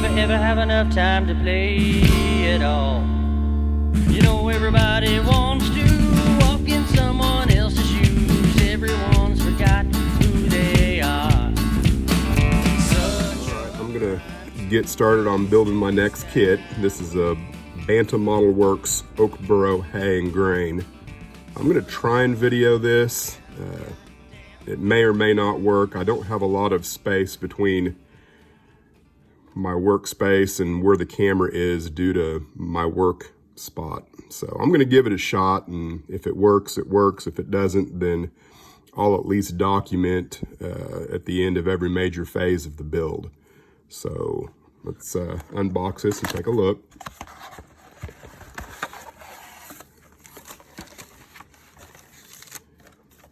Never have enough time to play it all. You know everybody wants to walk in someone else's shoes. Everyone's forgotten who they are. Alright, I'm gonna get started on building my next kit. This is a Banta Modelworks Oakboro Hay Grain. I'm gonna try and video this. It may or may not work. I don't have a lot of space between my workspace and where the camera is due to my work spot. So I'm gonna give it a shot, and if it works, it works. If it doesn't, then I'll at least document at the end of every major phase of the build. So let's unbox this and take a look.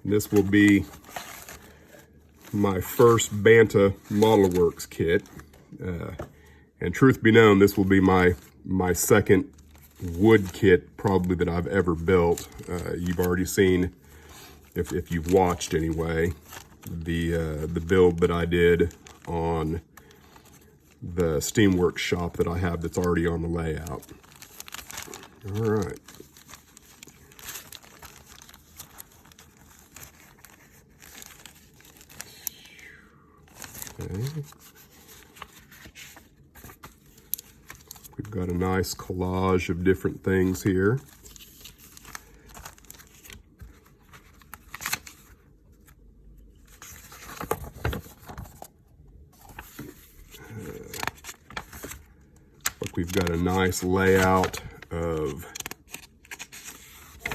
This will be my first Banta Modelworks kit. And truth be known, this will be my second wood kit probably that I've ever built. You've already seen, if you've watched anyway, the build that I did on the Steamworks shop that I have that's already on the layout. All right. Okay. We've got a nice collage of different things here. Look, we've got a nice layout of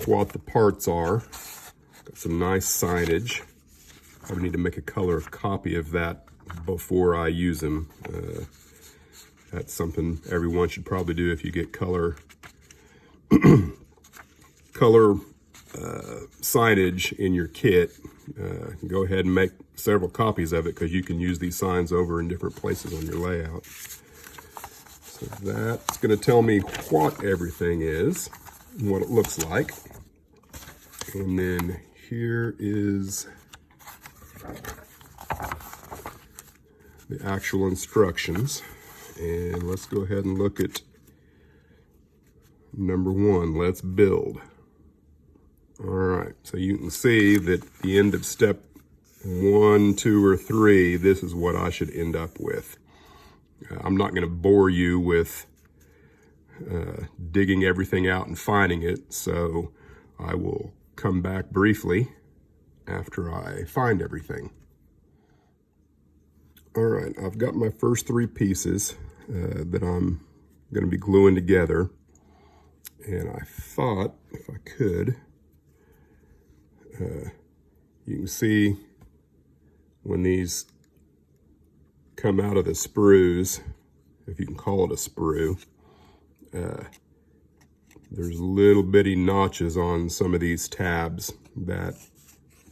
what the parts are. Got some nice signage. Probably need to make a color copy of that before I use them. That's something everyone should probably do if you get color signage in your kit. Go ahead and make several copies of it, because you can use these signs over in different places on your layout. So that's going to tell me what everything is and what it looks like. And then here is the actual instructions. And let's go ahead and look at number one. Let's build. All right, so you can see that at the end of step 1, 2, or 3, this is what I should end up with. I'm not going to bore you with digging everything out and finding it, so I will come back briefly after I find everything. All right, I've got my first 3 pieces that I'm going to be gluing together, and I thought if I could, you can see when these come out of the sprues, if you can call it a sprue, there's little bitty notches on some of these tabs that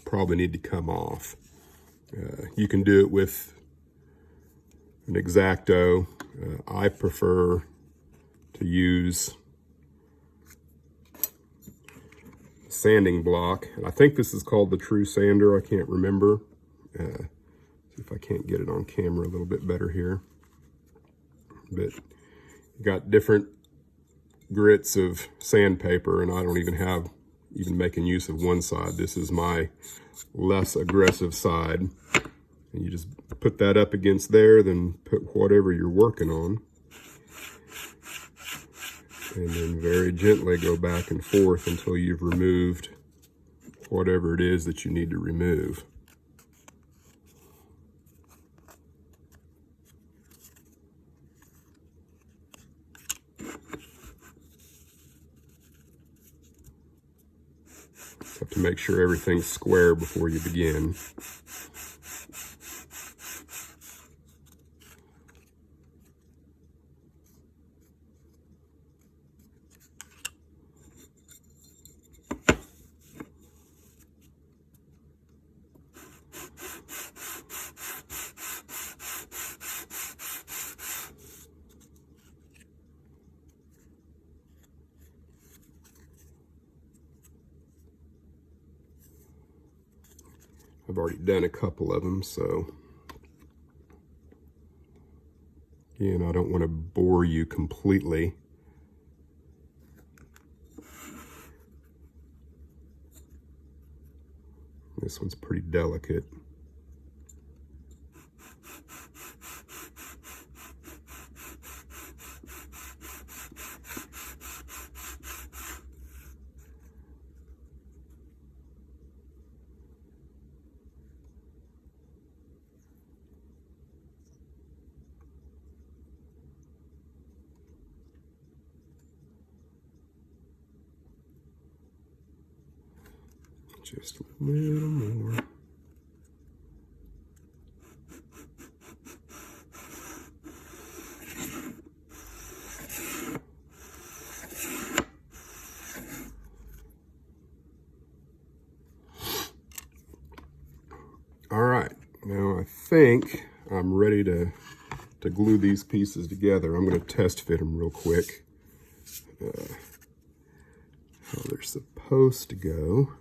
probably need to come off. You can do it with an X-Acto. I prefer to use sanding block, and I think this is called the True Sander. I can't remember. See if I can't get it on camera a little bit better here. But you got different grits of sandpaper, and I don't even making use of one side. This is my less aggressive side. And you just put that up against there, then put whatever you're working on. And then very gently go back and forth until you've removed whatever it is that you need to remove. Have to make sure everything's square before you begin. I've already done a couple of them, so Again, I don't want to bore you completely. This one's pretty delicate. Just a little more. All right, now I think I'm ready to glue these pieces together. I'm going to test fit them real quick. How they're supposed to go.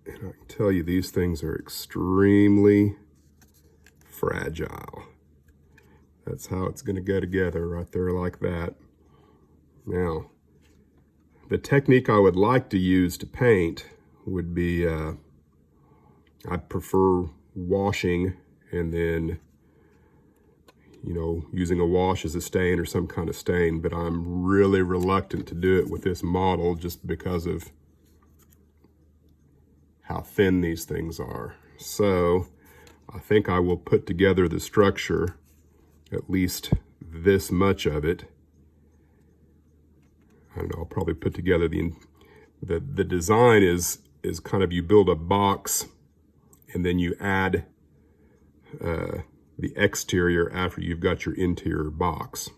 And I can tell you these things are extremely fragile. That's how it's going to go together right there like that. Now, the technique I would like to use to paint would be, I'd prefer washing and then, you know, using a wash as a stain or some kind of stain, but I'm really reluctant to do it with this model just because of how thin these things are. So I think I will put together the structure, at least this much of it. I don't know, I'll probably put together the design is kind of, you build a box and then you add the exterior after you've got your interior box.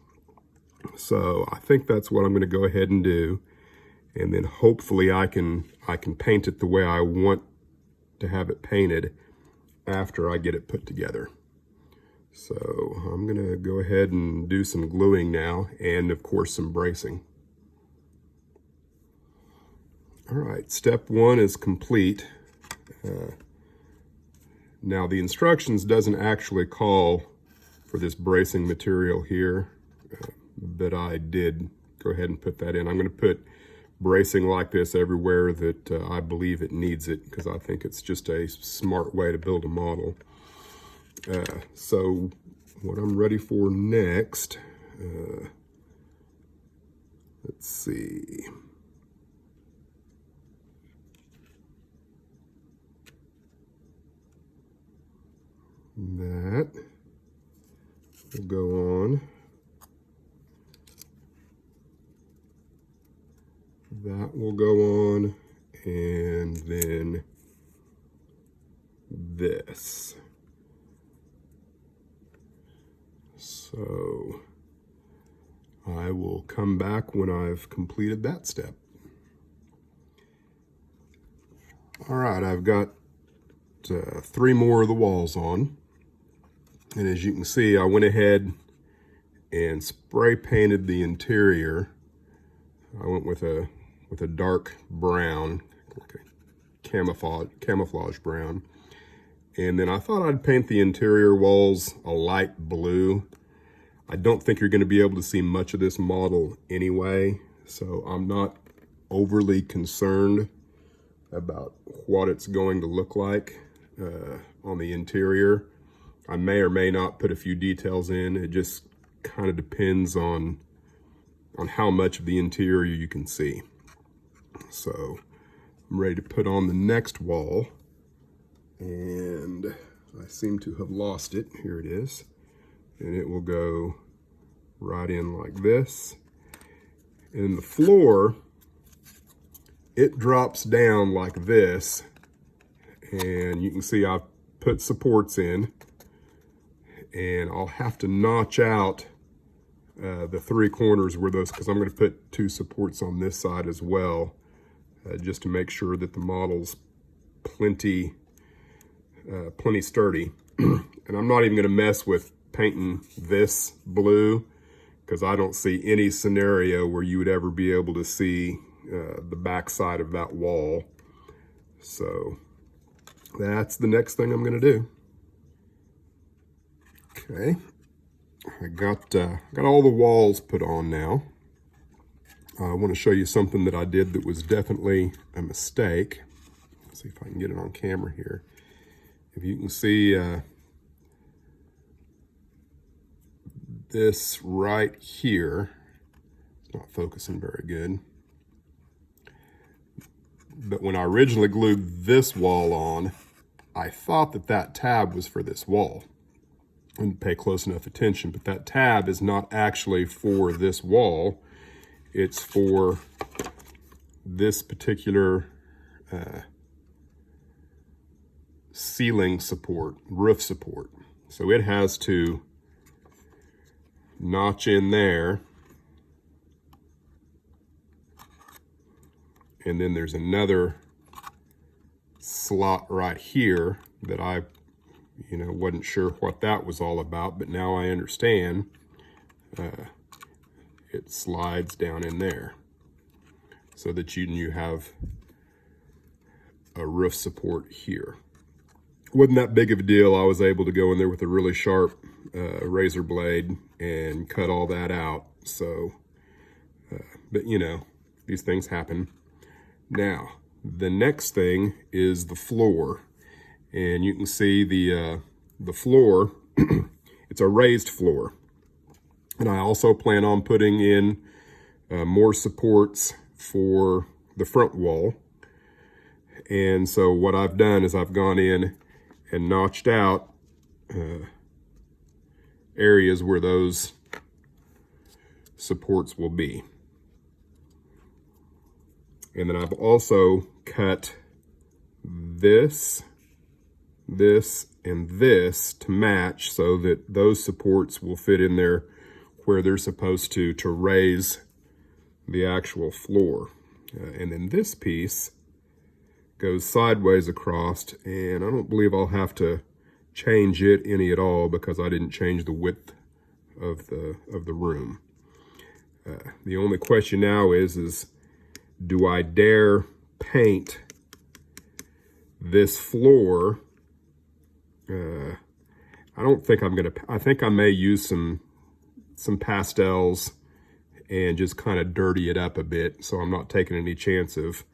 So I think that's what I'm going to go ahead and do, and then hopefully I can paint it the way I want to have it painted after I get it put together. So I'm going to go ahead and do some gluing now, and of course some bracing. All right, step one is complete. Now the instructions doesn't actually call for this bracing material here, but I did go ahead and put that in. I'm going to put bracing like this everywhere that I believe it needs it, because I think it's just a smart way to build a model. So what I'm ready for next, let's see. That will go on. That will go on, and then this. So I will come back when I've completed that step. All right, I've got 3 more of the walls on. And as you can see, I went ahead and spray painted the interior. I went with a dark brown, like a camouflage brown. And then I thought I'd paint the interior walls a light blue. I don't think you're going to be able to see much of this model anyway, so I'm not overly concerned about what it's going to look like on the interior. I may or may not put a few details in. It just kind of depends on how much of the interior you can see. So I'm ready to put on the next wall, and I seem to have lost it. Here it is. And it will go right in like this. And the floor, it drops down like this. And you can see I've put supports in. And I'll have to notch out the 3 corners where those, because I'm going to put 2 supports on this side as well, just to make sure that the model's plenty sturdy. And I'm not even going to mess with painting this blue, because I don't see any scenario where you would ever be able to see the back side of that wall. So that's the next thing I'm going to do. Okay, I got all the walls put on now. I want to show you something that I did that was definitely a mistake. Let's see if I can get it on camera here. If you can see this right here, it's not focusing very good. But when I originally glued this wall on, I thought that that tab was for this wall. I didn't pay close enough attention, but that tab is not actually for this wall. It's for this particular ceiling support, roof support. So it has to notch in there, and then there's another slot right here that I wasn't sure what that was all about, but now I understand. It slides down in there so that you have a roof support here. Wasn't that big of a deal. I was able to go in there with a really sharp razor blade and cut all that out. So, but these things happen. Now, the next thing is the floor. And you can see the floor, it's a raised floor. And I also plan on putting in more supports for the front wall. And so what I've done is I've gone in and notched out areas where those supports will be. And then I've also cut this, and this to match so that those supports will fit in there where they're supposed to raise the actual floor. And then this piece goes sideways across, and I don't believe I'll have to change it any at all because I didn't change the width of the room. The only question now is do I dare paint this floor? I don't think I'm gonna. I think I may use some pastels and just kind of dirty it up a bit, so I'm not taking any chance of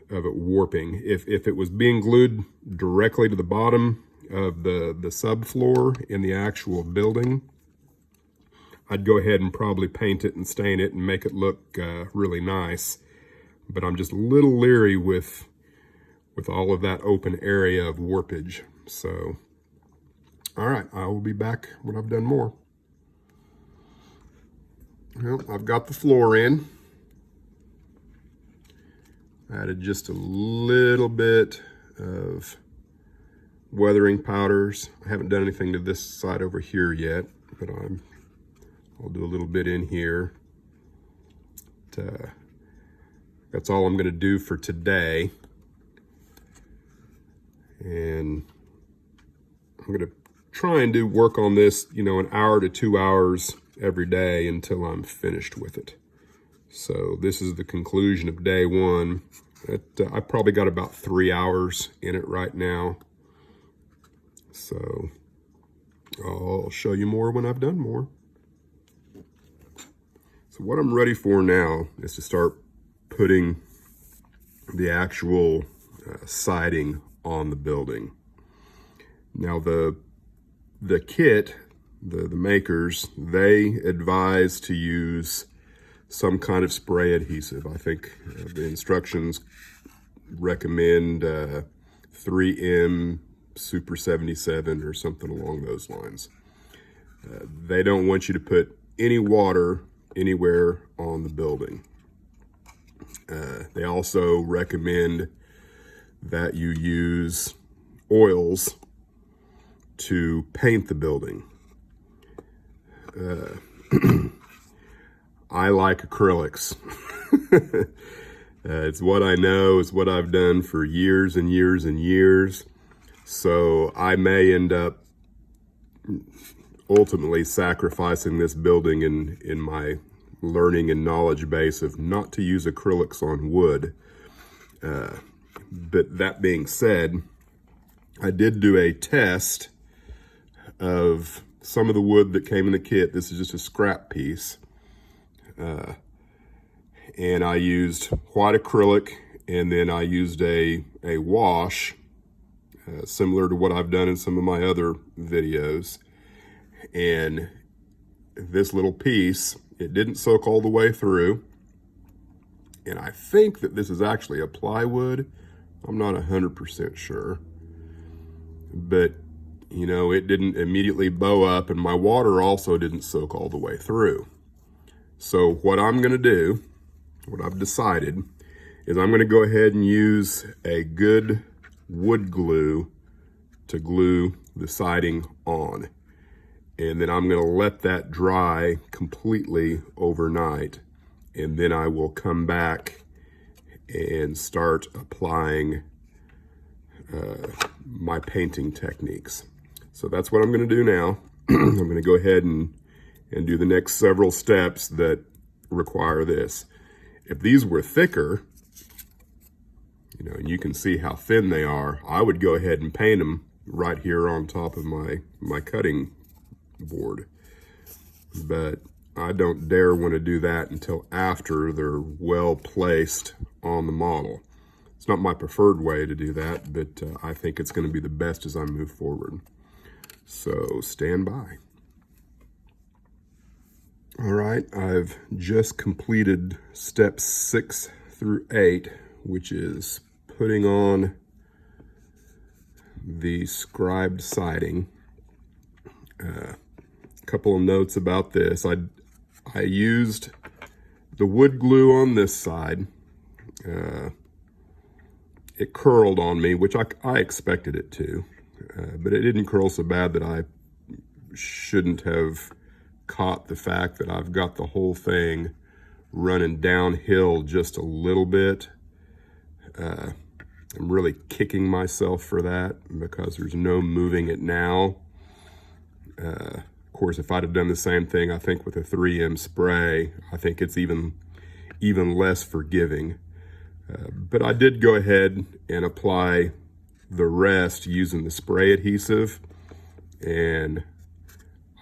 it warping. If it was being glued directly to the bottom of the subfloor in the actual building, I'd go ahead and probably paint it and stain it and make it look really nice. But I'm just a little leery with all of that open area of warpage. So, all right, I will be back when I've done more. Well, I've got the floor in. Added just a little bit of weathering powders. I haven't done anything to this side over here yet, but I'll do a little bit in here. That's all I'm going to do for today. And I'm going to try and do work on this, an hour to 2 hours every day until I'm finished with it. So this is the conclusion of day one. I've probably got about 3 hours in it right now. So I'll show you more when I've done more. So what I'm ready for now is to start putting the actual siding on the building. Now the kit, the makers, they advise to use some kind of spray adhesive. I think the instructions recommend 3M Super 77 or something along those lines. They don't want you to put any water anywhere on the building. They also recommend that you use oils to paint the building. I like acrylics. It's what I know, it's what I've done for years and years and years. So I may end up ultimately sacrificing this building in my learning and knowledge base of not to use acrylics on wood. But that being said, I did do a test of some of the wood that came in the kit. This is just a scrap piece. And I used white acrylic, and then I used a wash, similar to what I've done in some of my other videos. And this little piece, it didn't soak all the way through. And I think that this is actually a plywood. I'm not 100% sure. But, you know, it didn't immediately bow up, and my water also didn't soak all the way through. So what I'm gonna do, what I've decided, is I'm gonna go ahead and use a good wood glue to glue the siding on. And then I'm gonna let that dry completely overnight. And then I will come back and start applying my painting techniques. So that's what I'm gonna do now. I'm gonna go ahead and do the next several steps that require this. If these were thicker, you know, and you can see how thin they are, I would go ahead and paint them right here on top of my cutting board. But I don't dare want to do that until after they're well placed on the model. It's not my preferred way to do that, but I think it's going to be the best as I move forward. So stand by. All right, I've just completed steps 6 through 8, which is putting on the scribed siding. A couple of notes about this. I used the wood glue on this side. It curled on me, which I expected it to, but it didn't curl so bad that I shouldn't have caught the fact that I've got the whole thing running downhill just a little bit. I'm really kicking myself for that because there's no moving it now. Of course, if I'd have done the same thing, I think with a 3M spray, I think it's even less forgiving. But I did go ahead and apply the rest using the spray adhesive, and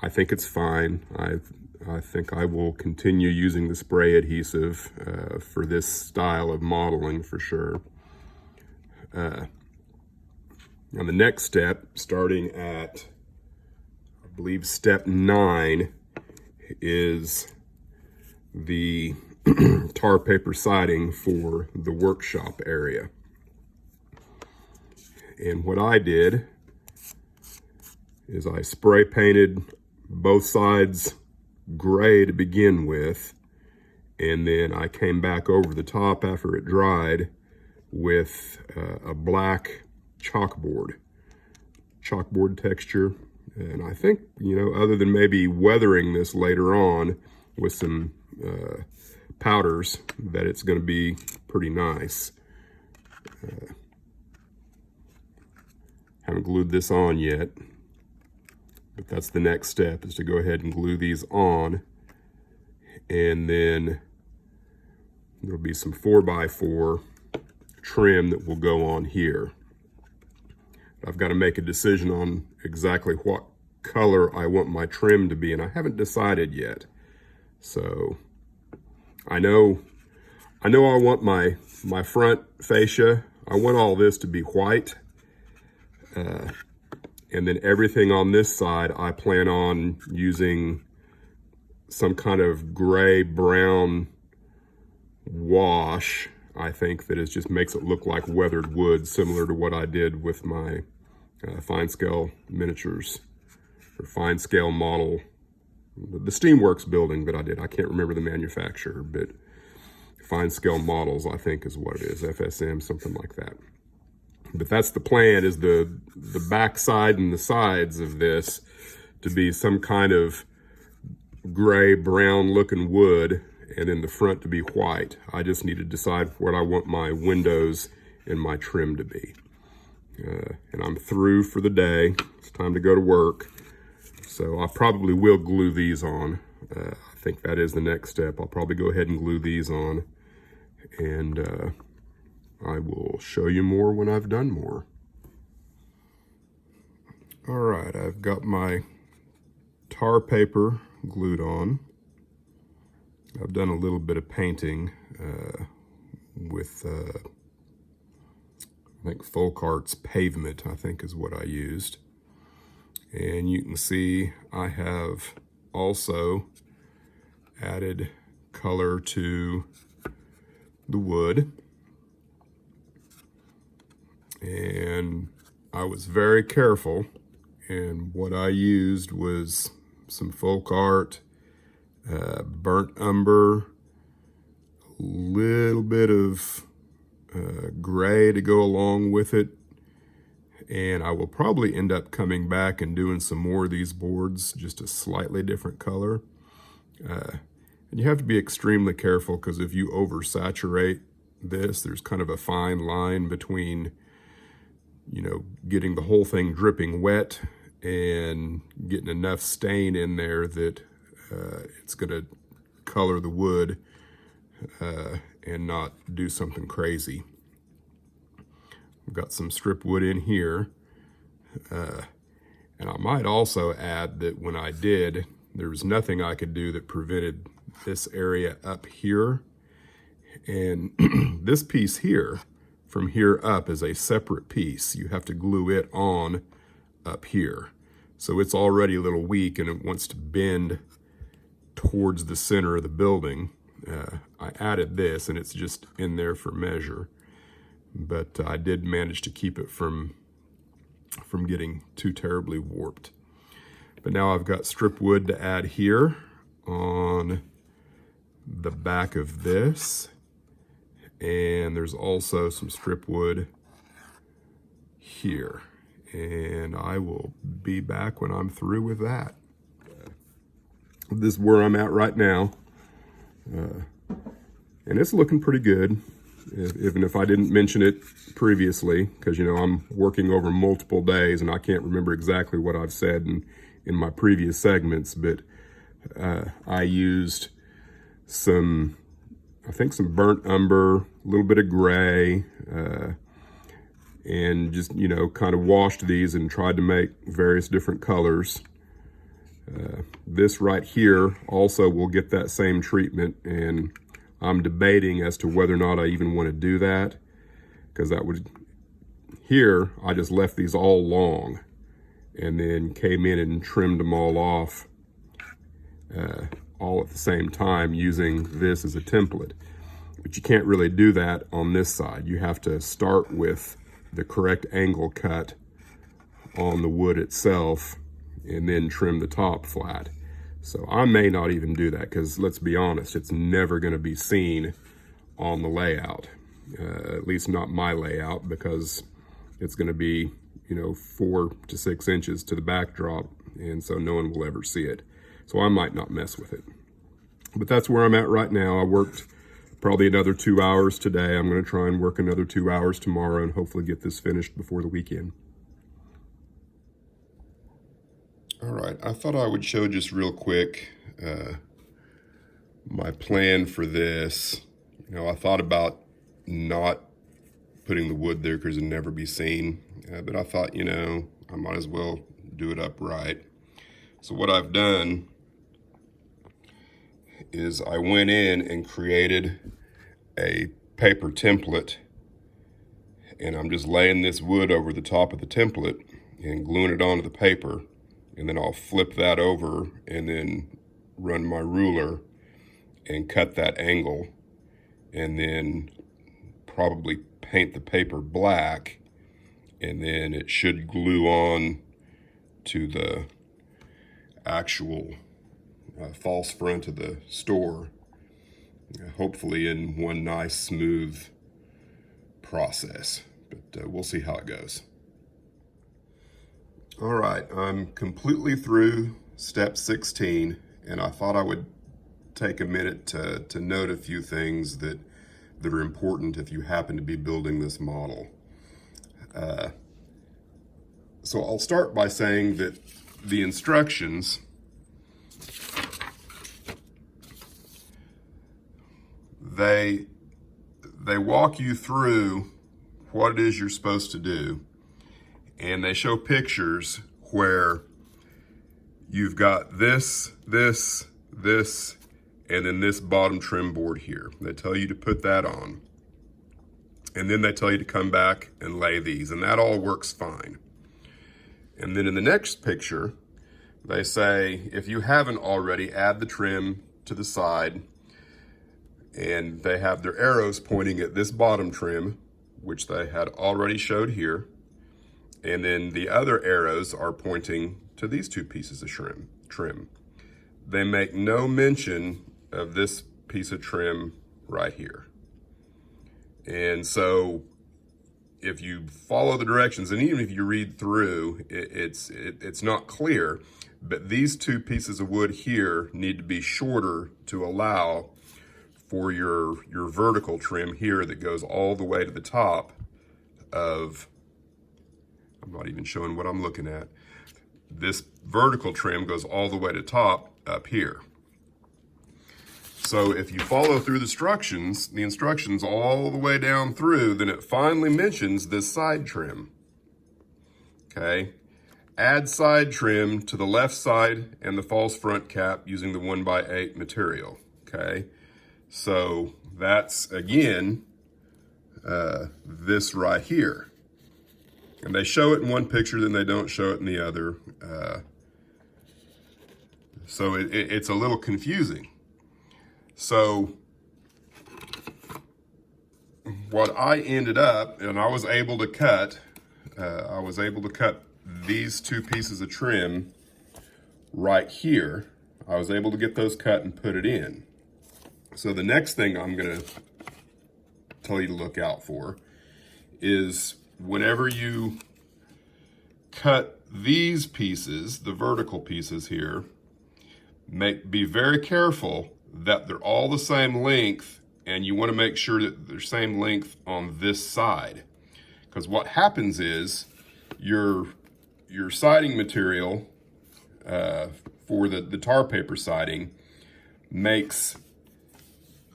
I think it's fine. I think I will continue using the spray adhesive for this style of modeling for sure. Now the next step, starting at, I believe, step 9, is the tar paper siding for the workshop area. And what I did is I spray painted both sides gray to begin with, and then I came back over the top after it dried with a black chalkboard texture. And I think, you know, other than maybe weathering this later on with some powders, that it's going to be pretty nice. Haven't glued this on yet, but that's the next step, is to go ahead and glue these on. And then there'll be some 4x4 trim that will go on here. I've got to make a decision on exactly what color I want my trim to be, and I haven't decided yet. So I know I want my front fascia, I want all this to be white. And then everything on this side, I plan on using some kind of gray brown wash. I think that it just makes it look like weathered wood, similar to what I did with my fine scale miniatures, or fine scale model, the Steamworks building that I did. I can't remember the manufacturer, but fine scale models, I think, is what it is, FSM, something like that. But that's the plan, is the back side and the sides of this to be some kind of gray brown looking wood, and then the front to be white. I just need to decide what I want my windows and my trim to be. And I'm through for the day. It's time to go to work. So I probably will glue these on. I think that is the next step. I'll probably go ahead and glue these on, and I will show you more when I've done more. All right, I've got my tar paper glued on. I've done a little bit of painting with, I think Folk Arts Pavement, I think is what I used. And you can see I have also added color to the wood. And I was very careful, and what I used was some folk art, burnt umber, a little bit of gray to go along with it, and I will probably end up coming back and doing some more of these boards, just a slightly different color. And you have to be extremely careful, because if you oversaturate this, there's kind of a fine line between, you know, getting the whole thing dripping wet and getting enough stain in there that it's going to color the wood and not do something crazy. I've got some strip wood in here, and I might also add that when I did, there was nothing I could do that prevented this area up here, and this piece here, from here up, is a separate piece. You have to glue it on up here. So it's already a little weak and it wants to bend towards the center of the building. I added this, and it's just in there for measure, but I did manage to keep it from getting too terribly warped. But now I've got strip wood to add here on the back of this, and there's also some strip wood here, and I will be back when I'm through with that. This is where I'm at right now, and it's looking pretty good, even if I didn't mention it previously, because, you know, I'm working over multiple days and I can't remember exactly what I've said in my previous segments, but I used some, I think some burnt umber, a little bit of gray, and just, you know, kind of washed these and tried to make various different colors. This right here also will get that same treatment, and I'm debating as to whether or not I even want to do that, because that would, here I just left these all long and then came in and trimmed them all off all at the same time using this as a template. But you can't really do that on this side. You have to start with the correct angle cut on the wood itself and then trim the top flat. So I may not even do that, because let's be honest, it's never going to be seen on the layout, at least not my layout, because it's going to be, you know, 4 to 6 inches to the backdrop, and so no one will ever see it. So I might not mess with it. But that's where I'm at right now. I worked probably another 2 hours today. I'm going to try and work another 2 hours tomorrow and hopefully get this finished before the weekend. All right, I thought I would show just real quick my plan for this. You know, I thought about not putting the wood there because it'd never be seen, but I thought, you know, I might as well do it upright. So what I've done is I went in and created a paper template, and I'm just laying this wood over the top of the template and gluing it onto the paper. And then I'll flip that over and then run my ruler and cut that angle, and then probably paint the paper black, and then it should glue on to the actual false front of the store, hopefully in one nice smooth process, but we'll see how it goes. All right, I'm completely through step 16, and I thought I would take a minute to note a few things that are important if you happen to be building this model. So I'll start by saying that the instructions they walk you through what it is you're supposed to do, and they show pictures where you've got this, and then this bottom trim board here. They tell you to put that on. And then they tell you to come back and lay these, and that all works fine. And then in the next picture, they say, if you haven't already, add the trim to the side, and they have their arrows pointing at this bottom trim, which they had already showed here. And then the other arrows are pointing to these two pieces of trim. They make no mention of this piece of trim right here. And so if you follow the directions, and even if you read through, it's not clear, but these two pieces of wood here need to be shorter to allow for your vertical trim here that goes all the way to the top of, I'm not even showing what I'm looking at. This vertical trim goes all the way to top up here. So if you follow through the instructions all the way down through, then it finally mentions this side trim. Okay, add side trim to the left side and the false front cap using the 1x8 material. Okay, so that's again this right here. And they show it in one picture, then they don't show it in the other. So it's a little confusing. So what I ended up, and I was able to cut these two pieces of trim right here. I was able to get those cut and put it in. So the next thing I'm gonna tell you to look out for is whenever you cut these pieces, the vertical pieces here, be very careful that they're all the same length, and you want to make sure that they're same length on this side. Because what happens is your siding material for the tar paper siding makes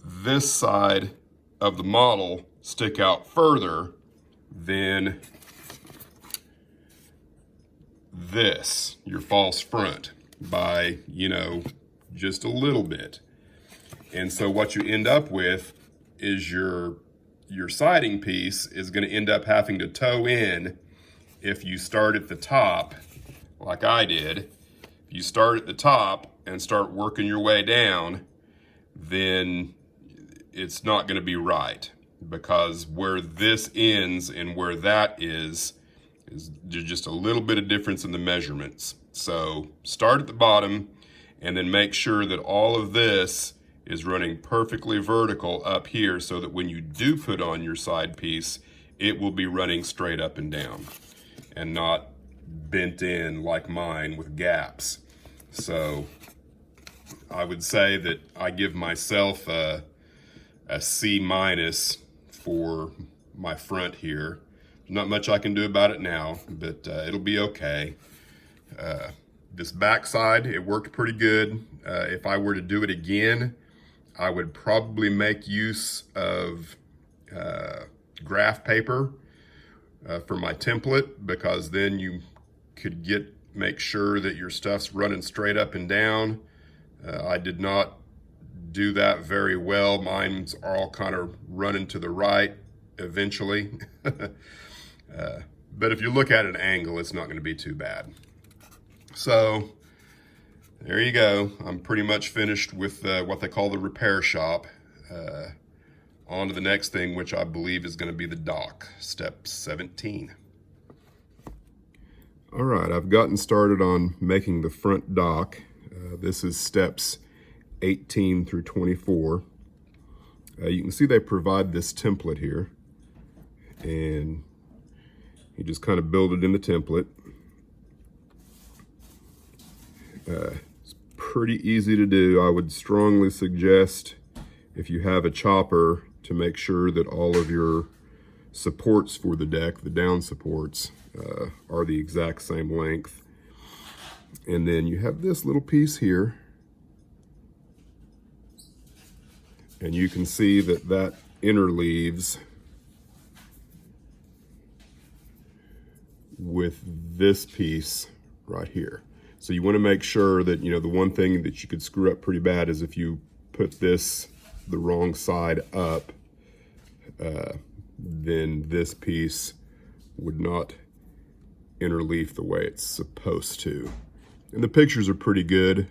this side of the model stick out further than this, your false front, by, just a little bit. And so what you end up with is your siding piece is going to end up having to toe in if you start at the top, like I did. If you start at the top and start working your way down, then it's not going to be right, because where this ends and where that is just a little bit of difference in the measurements. So start at the bottom and then make sure that all of this is running perfectly vertical up here, so that when you do put on your side piece, it will be running straight up and down and not bent in like mine with gaps. So I would say that I give myself a C- for my front here. Not much I can do about it now, but it'll be okay. This back side, it worked pretty good. If I were to do it again, I would probably make use of graph paper for my template, because then you could make sure that your stuff's running straight up and down. I did not do that very well. Mine's all kind of running to the right eventually. But if you look at an angle, it's not going to be too bad. So there you go. I'm pretty much finished with what they call the repair shop. On to the next thing, which I believe is going to be the dock, step 17. All right, I've gotten started on making the front dock. This is steps 18 through 24. You can see they provide this template here, and you just kind of build it in the template. It's pretty easy to do. I would strongly suggest, if you have a chopper, to make sure that all of your supports for the deck, the down supports, are the exact same length. And then you have this little piece here, and you can see that that interleaves with this piece right here. So you want to make sure that, you know, the one thing that you could screw up pretty bad is if you put this the wrong side up, then this piece would not interleaf the way it's supposed to. And the pictures are pretty good,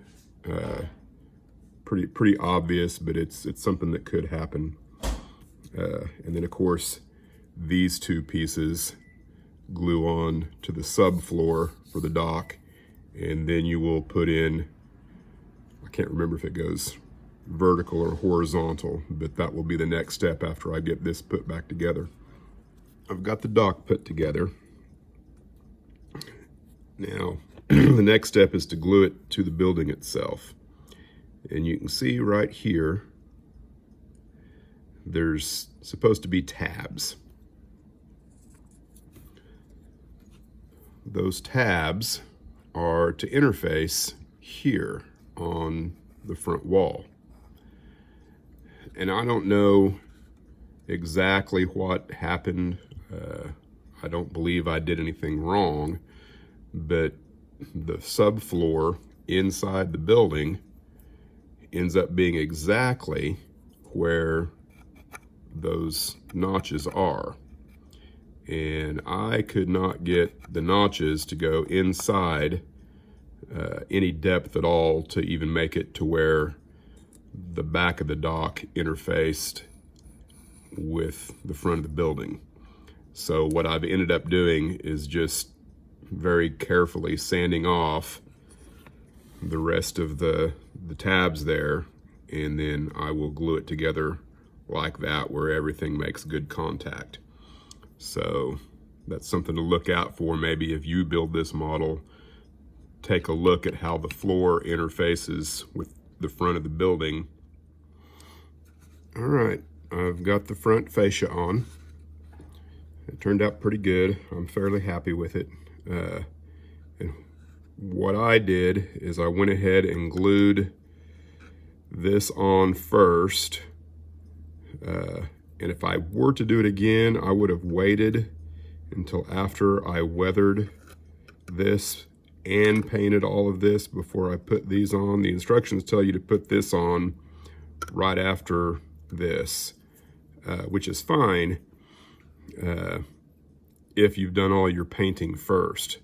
pretty obvious, but it's something that could happen. And then of course, these two pieces glue on to the subfloor for the dock, and then you will put in, I can't remember if it goes vertical or horizontal, but that will be the next step after I get this put back together. I've got the dock put together. Now, the next step is to glue it to the building itself. And you can see right here, there's supposed to be tabs. Those tabs are to interface here on the front wall. And I don't know exactly what happened. I don't believe I did anything wrong, but the subfloor inside the building ends up being exactly where those notches are. And I could not get the notches to go inside any depth at all to even make it to where the back of the dock interfaced with the front of the building. So what I've ended up doing is just very carefully sanding off the rest of the tabs there, and then I will glue it together like that where everything makes good contact. So that's something to look out for. Maybe if you build this model, take a look at how the floor interfaces with the front of the building. All right, I've got the front fascia on. It turned out pretty good. I'm fairly happy with it. And what I did is I went ahead and glued this on first. And if I were to do it again, I would have waited until after I weathered this and painted all of this before I put these on. The instructions tell you to put this on right after this, which is fine if you've done all your painting first.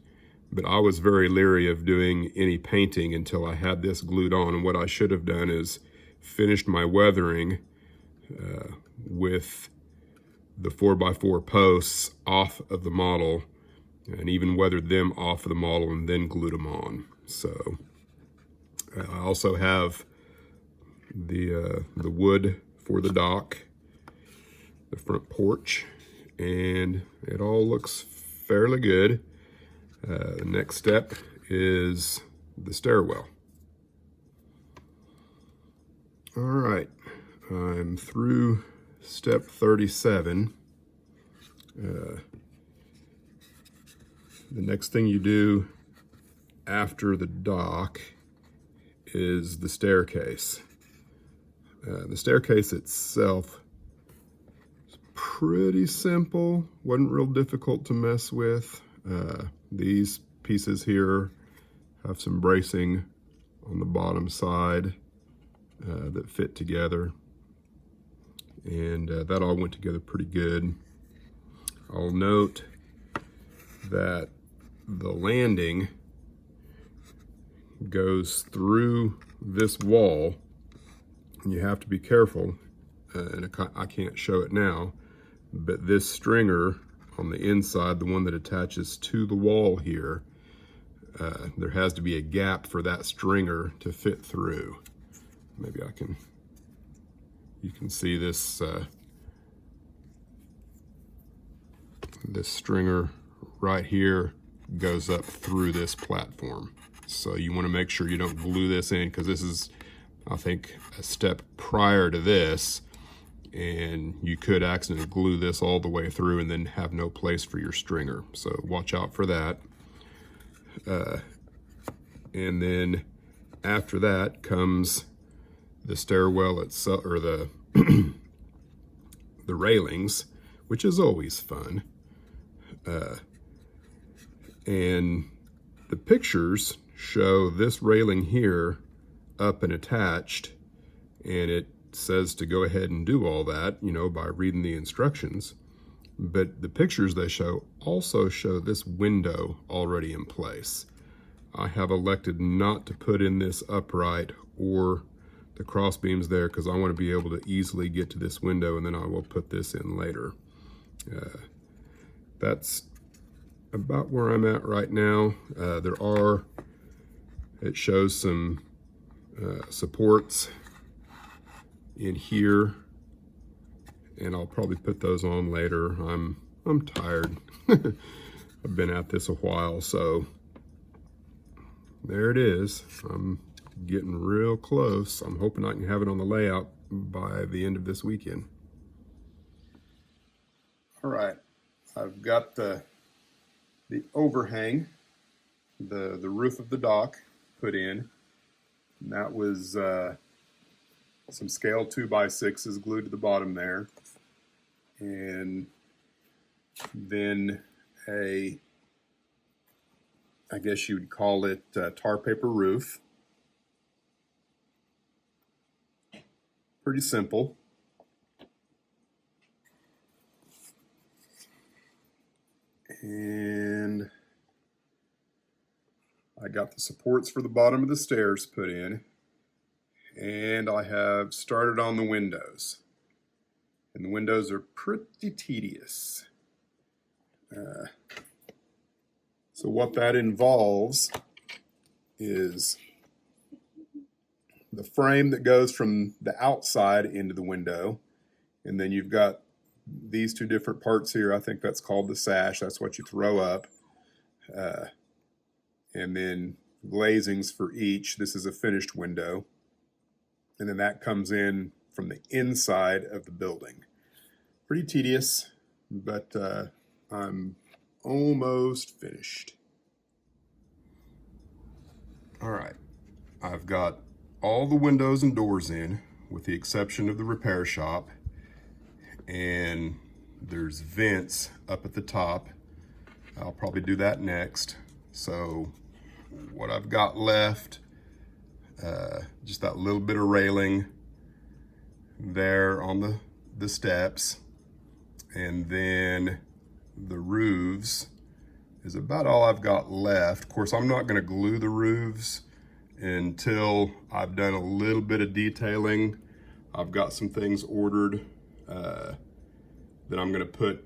But I was very leery of doing any painting until I had this glued on. And what I should have done is finished my weathering with the 4x4 posts off of the model, and even weathered them off of the model and then glued them on. So I also have the wood for the dock, the front porch, and it all looks fairly good. The next step is the stairwell. All right, I'm through step 37. The next thing you do after the dock is the staircase. The staircase itself is pretty simple, wasn't real difficult to mess with. These pieces here have some bracing on the bottom side that fit together, and that all went together pretty good. I'll note that the landing goes through this wall, and you have to be careful, and I can't show it now, but this stringer on the inside, the one that attaches to the wall here, there has to be a gap for that stringer to fit through. Maybe you can see this this stringer right here goes up through this platform. So you want to make sure you don't glue this in, because this is, I think, a step prior to this, and you could accidentally glue this all the way through and then have no place for your stringer. So watch out for that. And then after that comes the stairwell itself, or the the railings, which is always fun. And the pictures show this railing here up and attached, and it says to go ahead and do all that, you know, by reading the instructions. But the pictures they show also show this window already in place. I have elected not to put in this upright or the cross beams there, because I want to be able to easily get to this window, and then I will put this in later. That's about where I'm at right now. It shows some supports in here, and I'll probably put those on later. I'm tired. I've been at this a while, so there it is. I'm getting real close. I'm hoping I can have it on the layout by the end of this weekend. All right, I've got the overhang, the roof of the dock put in. And that was some scale 2x6s glued to the bottom there, and then I guess you would call it tar paper roof. Pretty simple. And I got the supports for the bottom of the stairs put in, and I have started on the windows. And the windows are pretty tedious. So what that involves is the frame that goes from the outside into the window, and then you've got these two different parts here. I think that's called the sash. That's what you throw up. And then glazings for each. This is a finished window. And then that comes in from the inside of the building. Pretty tedious, but I'm almost finished. All right, I've got all the windows and doors in, with the exception of the repair shop. And there's vents up at the top. I'll probably do that next. So what I've got left, just that little bit of railing there on the steps, and then the roofs is about all I've got left. Of course, I'm not going to glue the roofs until I've done a little bit of detailing. I've got some things ordered that I'm going to put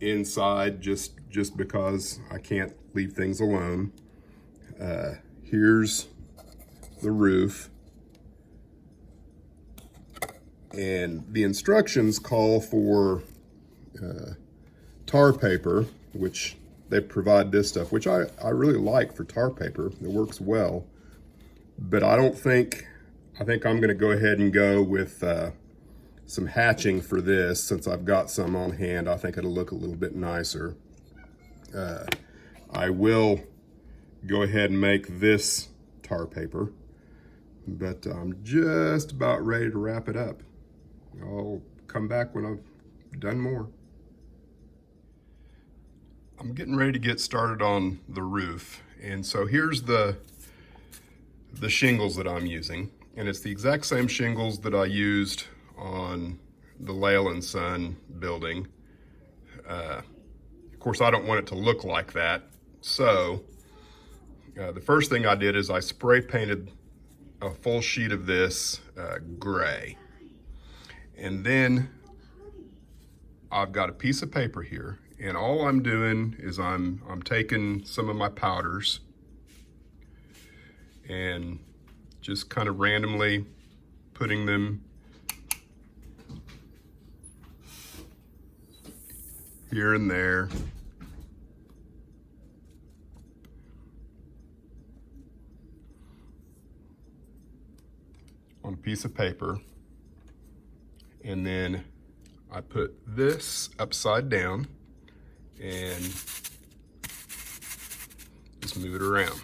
inside just because I can't leave things alone. Here's the roof, and the instructions call for tar paper, which they provide this stuff, which I really like for tar paper. It works well, but I think I'm gonna go ahead and go with some hatching for this, since I've got some on hand. I think it'll look a little bit nicer. I will go ahead and make this tar paper, but I'm just about ready to wrap it up. I'll come back when I've done more. I'm getting ready to get started on the roof, and so here's the shingles that I'm using, and it's the exact same shingles that I used on the Lale & Son building. Of course, I don't want it to look like that, so the first thing I did is I spray painted a full sheet of this gray, and then I've got a piece of paper here, and all I'm doing is I'm taking some of my powders and just kind of randomly putting them here and there. on a piece of paper, and then I put this upside down and just move it around.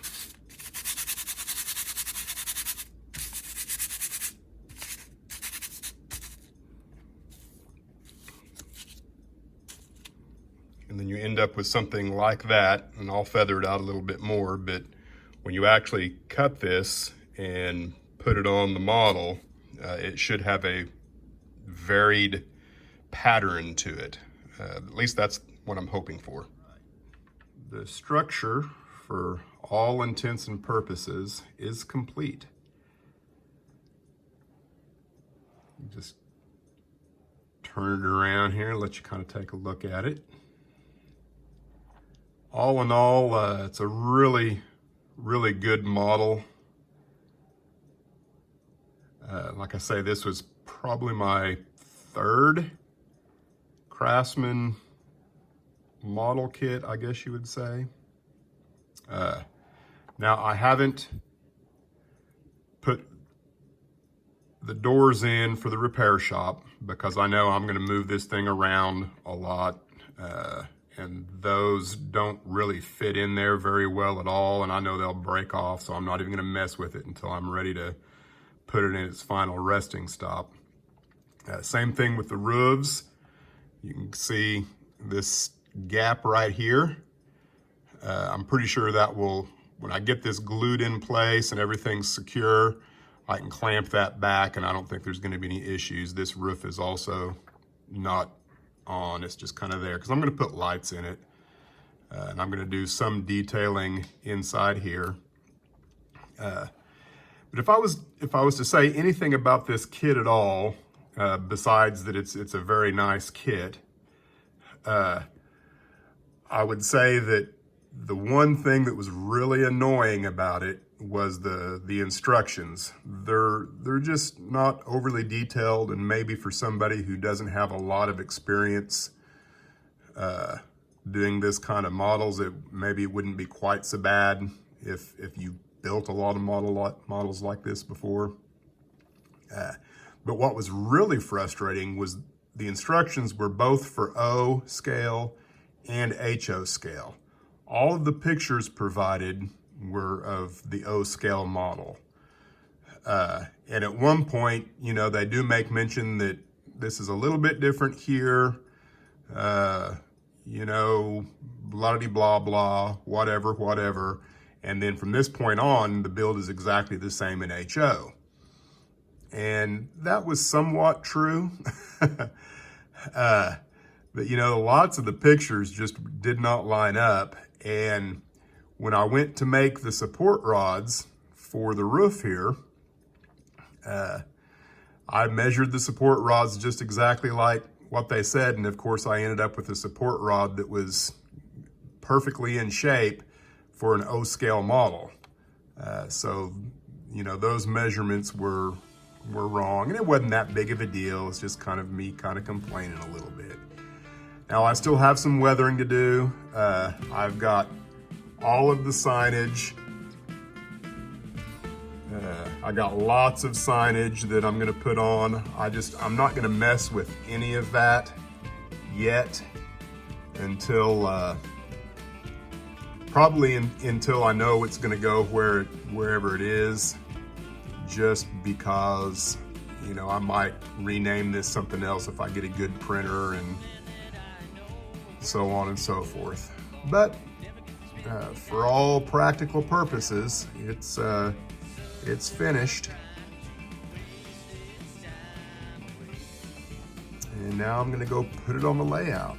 And then you end up with something like that, and I'll feather it out a little bit more, but when you actually cut this and put it on the model, it should have a varied pattern to it. At least that's what I'm hoping for. The structure, for all intents and purposes, is complete. Just turn it around here and let you kind of take a look at it. All in all, it's a really good model. Like I say, this was probably my third Craftsman model kit, I guess you would say. Now, I haven't put the doors in for the repair shop because I know I'm going to move this thing around a lot. And those don't really fit in there very well at all, and I know they'll break off, so I'm not even gonna mess with it until I'm ready to put it in its final resting stop. Same thing with the roofs. You can see this gap right here. I'm pretty sure that will, when I get this glued in place and everything's secure, I can clamp that back, and I don't think there's gonna be any issues. This roof is also not on, it's just kind of there because I'm going to put lights in it, and I'm going to do some detailing inside here. But if I was to say anything about this kit at all, besides that it's a very nice kit, I would say that the one thing that was really annoying about it was the instructions. They're just not overly detailed, and maybe for somebody who doesn't have a lot of experience doing this kind of models, maybe it wouldn't be quite so bad if you built a lot of models like this before. But what was really frustrating was the instructions were both for O scale and HO scale. All of the pictures provided were of the O scale model. And at one point, you know, they do make mention that this is a little bit different here, you know, blah, blah, whatever. And then from this point on, the build is exactly the same in HO. And that was somewhat true. But, you know, lots of the pictures just did not line up. And when I went to make the support rods for the roof here, I measured the support rods just exactly like what they said. And of course, I ended up with a support rod that was perfectly in shape for an O scale model. So, you know, those measurements were wrong, and it wasn't that big of a deal. It's just kind of me complaining a little bit. Now, I still have some weathering to do. I've got all of the signage. I got lots of signage that I'm gonna put on. I'm not gonna mess with any of that yet until probably until I know it's gonna go wherever it is, just because, you know, I might rename this something else if I get a good printer and so on and so forth. But for all practical purposes, it's finished. And now I'm gonna go put it on the layout.